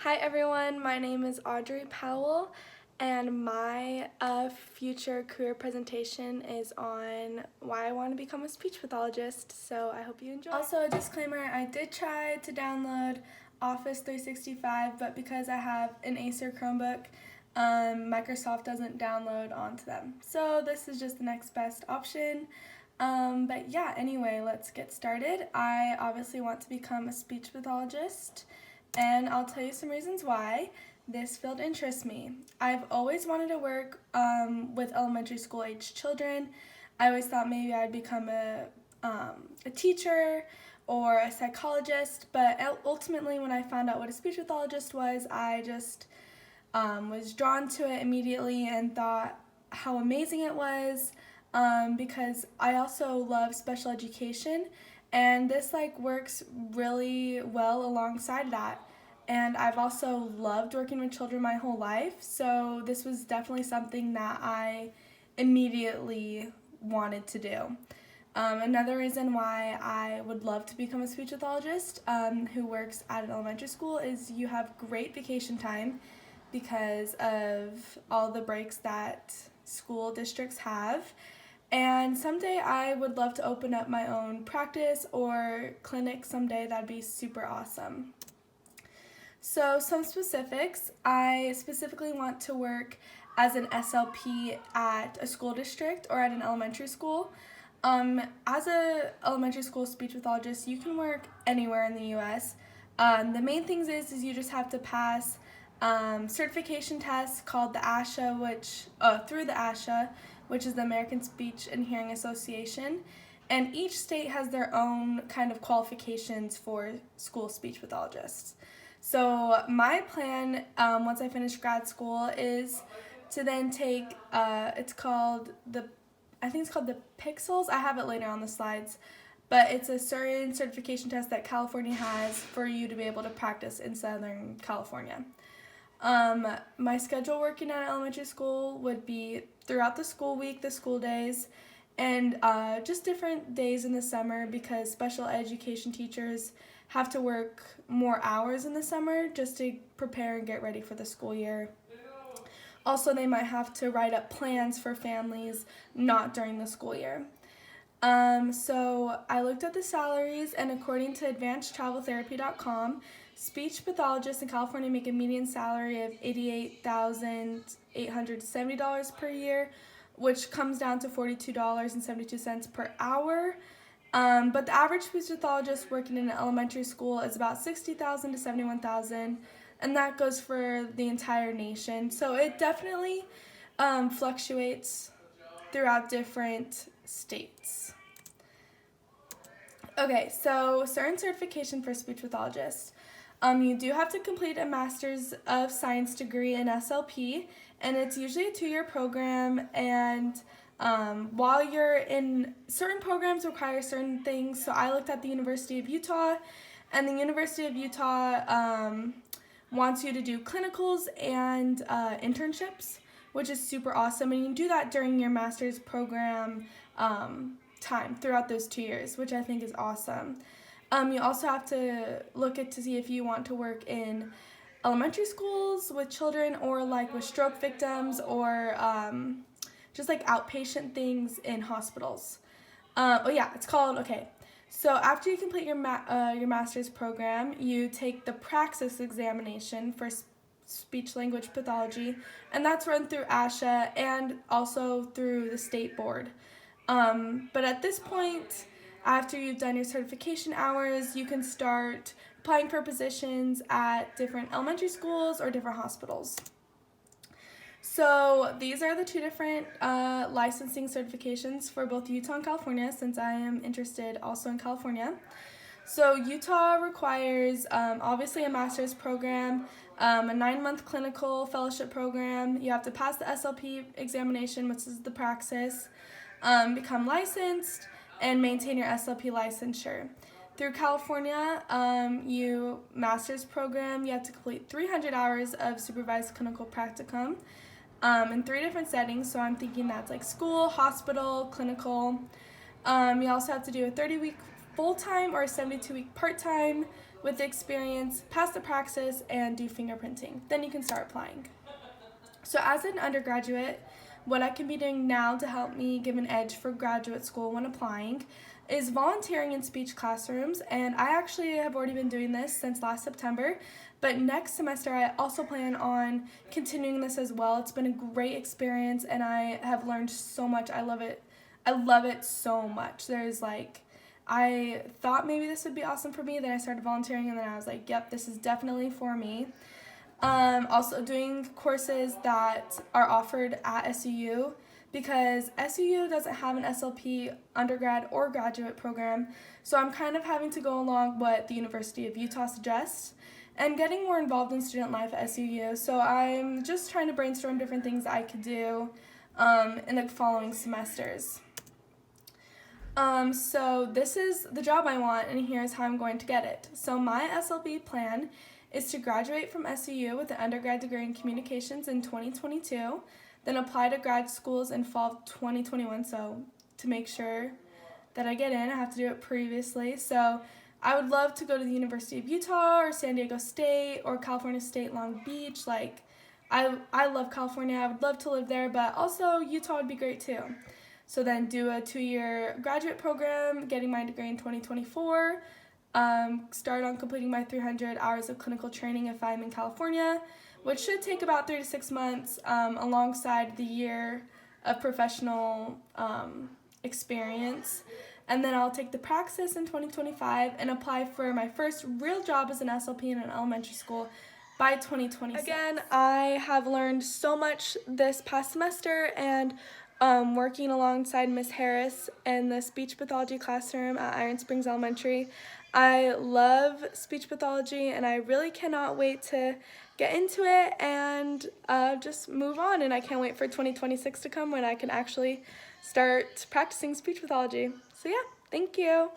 Hi everyone, my name is Audrey Powell and my future career presentation is on why I want to become a speech pathologist, so I hope you enjoy. Also, a disclaimer, I did try to download Office 365, but because I have an Acer Chromebook, Microsoft doesn't download onto them. So this is just the next best option. But yeah, anyway, let's get started. I obviously want to become a speech pathologist, and I'll tell you some reasons why this field interests me. I've always wanted to work with elementary school age children. I always thought maybe I'd become a teacher or a psychologist, but ultimately when I found out what a speech pathologist was, I just was drawn to it immediately and thought how amazing it was, because I also love special education, and this works really well alongside that. And I've also loved working with children my whole life, so this was definitely something that I immediately wanted to do. Another reason why I would love to become a speech pathologist who works at an elementary school is you have great vacation time because of all the breaks that school districts have. And someday I would love to open up my own practice or clinic someday. That'd be super awesome. So some specifics, I specifically want to work as an SLP at a school district or at an elementary school. As a elementary school speech pathologist, you can work anywhere in the U.S. The main things is you just have to pass certification tests called the through the ASHA, which is the American Speech and Hearing Association, and each state has their own kind of qualifications for school speech pathologists. So my plan, once I finish grad school, is to then take, I think it's called the Pixels. I have it later on the slides, but it's a certain certification test that California has for you to be able to practice in Southern California. My schedule working at elementary school would be throughout the school week, the school days, and just different days in the summer because special education teachers have to work more hours in the summer just to prepare and get ready for the school year. Also, they might have to write up plans for families not during the school year. So I looked at the salaries, and according to advancedtraveltherapy.com, speech pathologists in California make a median salary of $88,870 per year, which comes down to $42.72 per hour. But the average speech pathologist working in an elementary school is about $60,000 to $71,000, and that goes for the entire nation. So it definitely fluctuates throughout different states. Okay, so certain certification for speech pathologists. You do have to complete a Master's of Science degree in SLP, and it's usually a 2-year program, and while you're in, certain programs require certain things. So I looked at the University of Utah, and the University of Utah wants you to do clinicals and internships, which is super awesome, and you can do that during your master's program time throughout those 2 years, which I think is awesome. You also have to look at to see if you want to work in elementary schools with children or with stroke victims or just outpatient things in hospitals. So after you complete your master's program, you take the praxis examination for speech language pathology, and that's run through ASHA and also through the state board. But at this point, after you've done your certification hours, you can start applying for positions at different elementary schools or different hospitals. So these are the 2 different licensing certifications for both Utah and California, since I am interested also in California. So Utah requires obviously a master's program, a 9-month clinical fellowship program. You have to pass the SLP examination, which is the praxis, become licensed, and maintain your SLP licensure. Through California, master's program, you have to complete 300 hours of supervised clinical practicum in 3 different settings. So I'm thinking that's school, hospital, clinical. You also have to do a 30-week full-time or a 72-week part-time with the experience, pass the praxis, and do fingerprinting. Then you can start applying. So as an undergraduate, what I can be doing now to help me give an edge for graduate school when applying is volunteering in speech classrooms, and I actually have already been doing this since last September, but next semester I also plan on continuing this as well. It's been a great experience and I have learned so much. I love it. I love it so much. I thought maybe this would be awesome for me, then I started volunteering and then I was like, yep, this is definitely for me. Also doing courses that are offered at SUU, because SUU doesn't have an SLP undergrad or graduate program, so I'm kind of having to go along what the University of Utah suggests and getting more involved in student life at SUU. So I'm just trying to brainstorm different things I could do in the following semesters. So this is the job I want, and here's how I'm going to get it. So my SLP plan is to graduate from SUU with an undergrad degree in communications in 2022, then apply to grad schools in fall of 2021. So to make sure that I get in, I have to do it previously. So I would love to go to the University of Utah or San Diego State or California State Long Beach. I love California. I would love to live there, but also Utah would be great too. So then do a 2-year graduate program, getting my degree in 2024, start on completing my 300 hours of clinical training if I'm in California, which should take about 3 to 6 months, alongside the year of professional experience. And then I'll take the praxis in 2025 and apply for my first real job as an SLP in an elementary school by 2026. Again, I have learned so much this past semester, and working alongside Miss Harris in the speech pathology classroom at Iron Springs Elementary. I love speech pathology and I really cannot wait to get into it and just move on, and I can't wait for 2026 to come when I can actually start practicing speech pathology. So yeah, thank you.